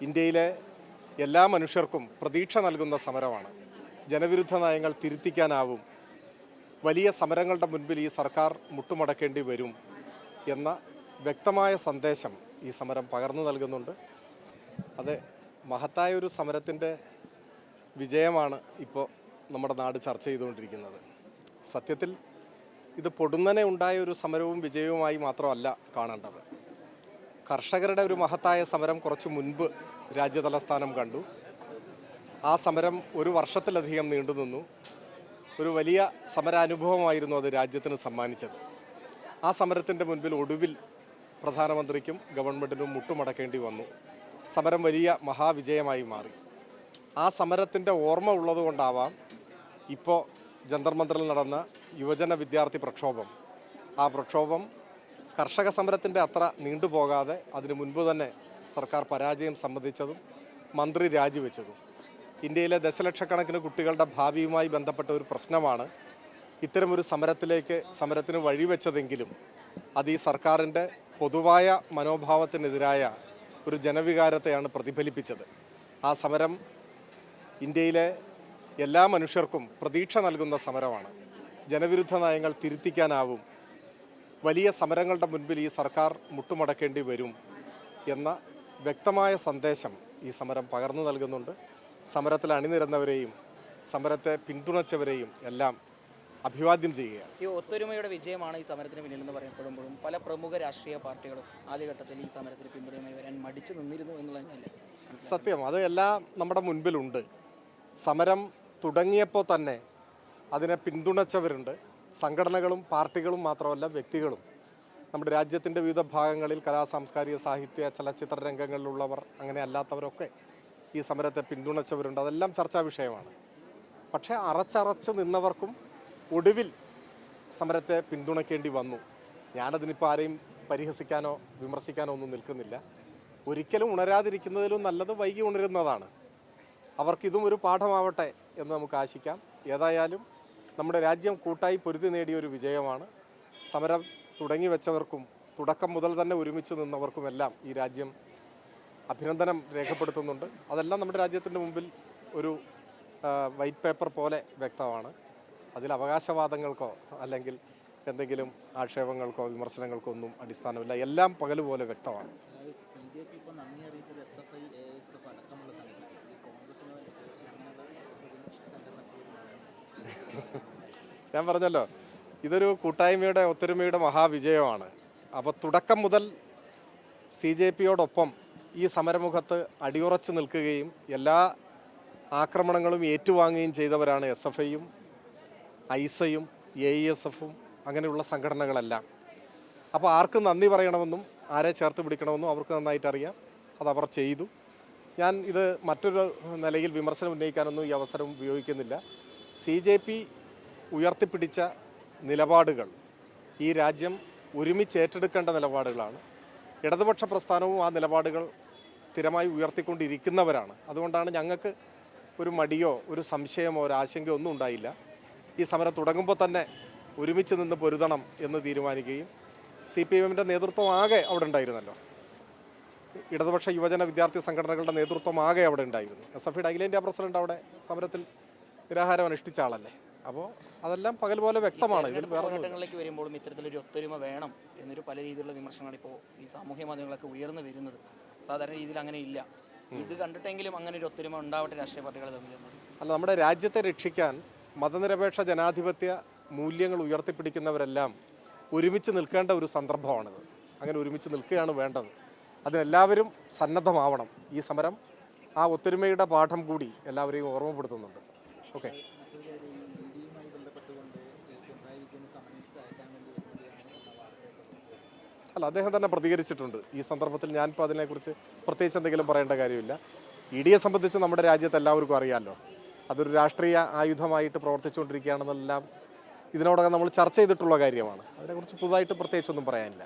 ഇന്ത്യയിലെ എല്ലാ മനുഷ്യർക്കും പ്രതീക്ഷ നൽകുന്ന സമരമാണ്. ജനവിരുദ്ധ നയങ്ങൾ തിരുത്തിക്കാനാവും. വലിയ സമരങ്ങളുടെ മുൻപിൽ ഈ സർക്കാർ മുട്ടുമടക്കേണ്ടി വരും എന്ന വ്യക്തമായ സന്ദേശം ഈ സമരം പകർന്നു നൽകുന്നുണ്ട്. അതെ, മഹത്തായ ഒരു സമരത്തിൻ്റെ വിജയമാണ് ഇപ്പോൾ നമ്മുടെ നാട് ചർച്ച ചെയ്തുകൊണ്ടിരിക്കുന്നത്. സത്യത്തിൽ ഇത് പൊടുന്നനെ ഉണ്ടായ ഒരു സമരവും വിജയവുമായി മാത്രമല്ല കാണേണ്ടത്. കർഷകരുടെ ഒരു മഹത്തായ സമരം കുറച്ച് മുൻപ് രാജ്യതലസ്ഥാനം കണ്ടു. ആ സമരം ഒരു വർഷത്തിലധികം നീണ്ടുനിന്നു. ഒരു വലിയ സമരാനുഭവമായിരുന്നു അത് രാജ്യത്തിന് സമ്മാനിച്ചത്. ആ സമരത്തിൻ്റെ മുൻപിൽ ഒടുവിൽ പ്രധാനമന്ത്രിക്കും ഗവൺമെൻറ്റിനും മുട്ടുമടക്കേണ്ടി വന്നു. സമരം വലിയ മഹാവിജയമായി മാറി. ആ സമരത്തിൻ്റെ ഓർമ്മ ഉള്ളതുകൊണ്ടാവാം ഇപ്പോൾ ജന്തർ മന്ദറിൽ നടന്ന യുവജന വിദ്യാർത്ഥി പ്രക്ഷോഭം. ആ പ്രക്ഷോഭം കർഷക സമരത്തിൻ്റെ അത്ര നീണ്ടുപോകാതെ അതിനു മുൻപ് തന്നെ സർക്കാർ പരാജയം സമ്മതിച്ചതും മന്ത്രി രാജിവെച്ചതും. ഇന്ത്യയിലെ ദശലക്ഷക്കണക്കിന് കുട്ടികളുടെ ഭാവിയുമായി ബന്ധപ്പെട്ട ഒരു പ്രശ്നമാണ് ഇത്തരമൊരു സമരത്തിന് വഴിവെച്ചതെങ്കിലും അത് ഈ സർക്കാരിൻ്റെ പൊതുവായ മനോഭാവത്തിനെതിരായ ഒരു ജനവികാരത്തെയാണ് പ്രതിഫലിപ്പിച്ചത്. ആ സമരം ഇന്ത്യയിലെ എല്ലാ മനുഷ്യർക്കും പ്രതീക്ഷ നൽകുന്ന സമരമാണ്. ജനവിരുദ്ധ നയങ്ങൾ തിരുത്തിക്കാനാവും. വലിയ സമരങ്ങളുടെ മുൻപിൽ ഈ സർക്കാർ മുട്ടുമടക്കേണ്ടി വരും എന്ന വ്യക്തമായ സന്ദേശം ഈ സമരം പകർന്നു നൽകുന്നുണ്ട്. സമരത്തിൽ അണിനിരന്നവരെയും സമരത്തെ പിന്തുണച്ചവരെയും എല്ലാം അഭിവാദ്യം ചെയ്യുകയാണ്. ഈ ഒത്തൊരുമയുടെ വിജയമാണ് ഈ സമരത്തിന് പിന്നിലെന്ന് പറയപ്പെടുമ്പോഴും പല പ്രമുഖ രാഷ്ട്രീയ പാർട്ടികളും ആദ്യഘട്ടത്തിൽ ഈ സമരത്തിന് പിന്തുണയുമായി വരാൻ മടിച്ചു നിന്നിരുന്നു എന്നുള്ളതല്ലേ സത്യം. അത് എല്ലാം നമ്മുടെ മുൻപിലുണ്ട്. സമരം തുടങ്ങിയപ്പോൾ തന്നെ അതിനെ പിന്തുണച്ചവരുണ്ട്. സംഘടനകളും പാർട്ടികളും മാത്രമല്ല, വ്യക്തികളും. നമ്മുടെ രാജ്യത്തിൻ്റെ വിവിധ ഭാഗങ്ങളിൽ കലാ സാംസ്കാരിക സാഹിത്യ ചലച്ചിത്ര രംഗങ്ങളിലുള്ളവർ, അങ്ങനെ അല്ലാത്തവരൊക്കെ ഈ സമരത്തെ പിന്തുണച്ചവരുണ്ട്. അതെല്ലാം ചർച്ചാ വിഷയമാണ്. പക്ഷേ അറച്ചറച്ച് നിന്നവർക്കും ഒടുവിൽ സമരത്തെ പിന്തുണയ്ക്കേണ്ടി വന്നു. ഞാനതിനിപ്പോൾ ആരെയും പരിഹസിക്കാനോ വിമർശിക്കാനോ ഒന്നും നിൽക്കുന്നില്ല. ഒരിക്കലും ഉണരാതിരിക്കുന്നതിലും നല്ലത് വൈകി ഉണരുന്നതാണ്. അവർക്കിതും ഒരു പാഠമാവട്ടെ എന്ന് നമുക്ക് ആശിക്കാം. ഏതായാലും നമ്മുടെ രാജ്യം കൂട്ടായി പൊരുതി നേടിയൊരു വിജയമാണ്. സമരം തുടങ്ങി വെച്ചവർക്കും തുടക്കം മുതൽ തന്നെ ഒരുമിച്ച് നിന്നവർക്കുമെല്ലാം ഈ രാജ്യം അഭിനന്ദനം രേഖപ്പെടുത്തുന്നുണ്ട്. അതെല്ലാം നമ്മുടെ രാജ്യത്തിൻ്റെ മുമ്പിൽ ഒരു വൈറ്റ് പേപ്പർ പോലെ വ്യക്തമാണ്. അതിൽ അവകാശവാദങ്ങൾക്കോ അല്ലെങ്കിൽ എന്തെങ്കിലും ആക്ഷേപങ്ങൾക്കോ വിമർശനങ്ങൾക്കോ ഒന്നും അടിസ്ഥാനമില്ല. എല്ലാം പകലുപോലെ വ്യക്തമാണ്. ഞാൻ പറഞ്ഞല്ലോ, ഇതൊരു കൂട്ടായ്മയുടെ ഒത്തൊരുമയുടെ മഹാവിജയമാണ്. അപ്പോൾ തുടക്കം മുതൽ CJP-യോടൊപ്പം ഈ സമരമുഖത്ത് അടിയുറച്ച് നിൽക്കുകയും എല്ലാ ആക്രമണങ്ങളും ഏറ്റുവാങ്ങുകയും ചെയ്തവരാണ് SFIയും ഐസയും AESF-ഉം അങ്ങനെയുള്ള സംഘടനകളെല്ലാം. അപ്പോൾ ആർക്ക് നന്ദി പറയണമെന്നും ആരെ ചേർത്ത് പിടിക്കണമെന്നും അവർക്ക് നന്നായിട്ട് അറിയാം. അതവർ ചെയ്തു. ഞാൻ ഇത് മറ്റൊരു നിലയിൽ വിമർശനം ഉന്നയിക്കാനൊന്നും ഈ അവസരം ഉപയോഗിക്കുന്നില്ല. CJP ഉയർത്തിപ്പിടിച്ച നിലപാടുകൾ ഈ രാജ്യം ഒരുമിച്ച് ഏറ്റെടുക്കേണ്ട നിലപാടുകളാണ്. ഇടതുപക്ഷ പ്രസ്ഥാനവും ആ നിലപാടുകൾ സ്ഥിരമായി ഉയർത്തിക്കൊണ്ടിരിക്കുന്നവരാണ്. അതുകൊണ്ടാണ് ഞങ്ങൾക്ക് ഒരു മടിയോ ഒരു സംശയമോ ഒരു ആശങ്കയോ ഒന്നും ഉണ്ടായില്ല. ഈ സമരം തുടങ്ങുമ്പോൾ തന്നെ ഒരുമിച്ച് നിന്ന് പൊരുതണം എന്ന് തീരുമാനിക്കുകയും CPM-ൻ്റെ നേതൃത്വം ആകെ അവിടെ ഉണ്ടായിരുന്നല്ലോ. ഇടതുപക്ഷ യുവജന വിദ്യാർത്ഥി സംഘടനകളുടെ നേതൃത്വം ആകെ അവിടെ ഉണ്ടായിരുന്നു. SFIയുടെ അഖിലേന്ത്യാ പ്രസിഡന്റ് അവിടെ സമരത്തിൽ നിരാഹാരം അനുഷ്ഠിച്ച ആളല്ലേ. അപ്പോൾ അതെല്ലാം പകൽ പോലെ വ്യക്തമാണ്. ഇതിൽ വേറെ ഘട്ടങ്ങളിലേക്ക് വരുമ്പോഴും ഇത്തരത്തിലൊരു ഒത്തൊരുമ വേണം എന്നൊരു പല രീതിയിലുള്ള വിമർശനമാണ് ഇപ്പോൾ ഈ സാമൂഹ്യ മാധ്യമങ്ങളൊക്കെ ഉയർന്നു വരുന്നത്. സാധാരണ രീതിയിൽ അങ്ങനെ ഇല്ല. ഇത് കണ്ടിട്ടെങ്കിലും അങ്ങനെ ഒരു ഒത്തൊരുമ ഉണ്ടാവട്ടെ രാഷ്ട്രീയ പാർട്ടികൾ തമ്മിൽ. അല്ല, നമ്മുടെ രാജ്യത്തെ രക്ഷിക്കാൻ മതനിരപേക്ഷ ജനാധിപത്യ മൂല്യങ്ങൾ ഉയർത്തിപ്പിടിക്കുന്നവരെല്ലാം ഒരുമിച്ച് നിൽക്കേണ്ട ഒരു സന്ദർഭമാണിത്. അങ്ങനെ ഒരുമിച്ച് നിൽക്കുകയാണ് വേണ്ടത്. അതിനെല്ലാവരും സന്നദ്ധമാവണം. ഈ സമരം ആ ഒത്തൊരുമയുടെ പാഠം കൂടി എല്ലാവരെയും ഓർമ്മപ്പെടുത്തുന്നുണ്ട്. ഓക്കെ. അല്ല, അദ്ദേഹം തന്നെ പ്രതികരിച്ചിട്ടുണ്ട് ഈ സന്ദർഭത്തിൽ. ഞാനിപ്പോൾ അതിനെക്കുറിച്ച് പ്രത്യേകിച്ച് എന്തെങ്കിലും പറയേണ്ട കാര്യമില്ല. EDയെ സംബന്ധിച്ച് നമ്മുടെ രാജ്യത്ത് എല്ലാവർക്കും അറിയാമല്ലോ. അതൊരു രാഷ്ട്രീയ ആയുധമായിട്ട് പ്രവർത്തിച്ചുകൊണ്ടിരിക്കുകയാണെന്നെല്ലാം ഇതിനോടകം നമ്മൾ ചർച്ച ചെയ്തിട്ടുള്ള കാര്യമാണ്. അതിനെക്കുറിച്ച് പുതുതായിട്ട് പ്രത്യേകിച്ചൊന്നും പറയാനില്ല.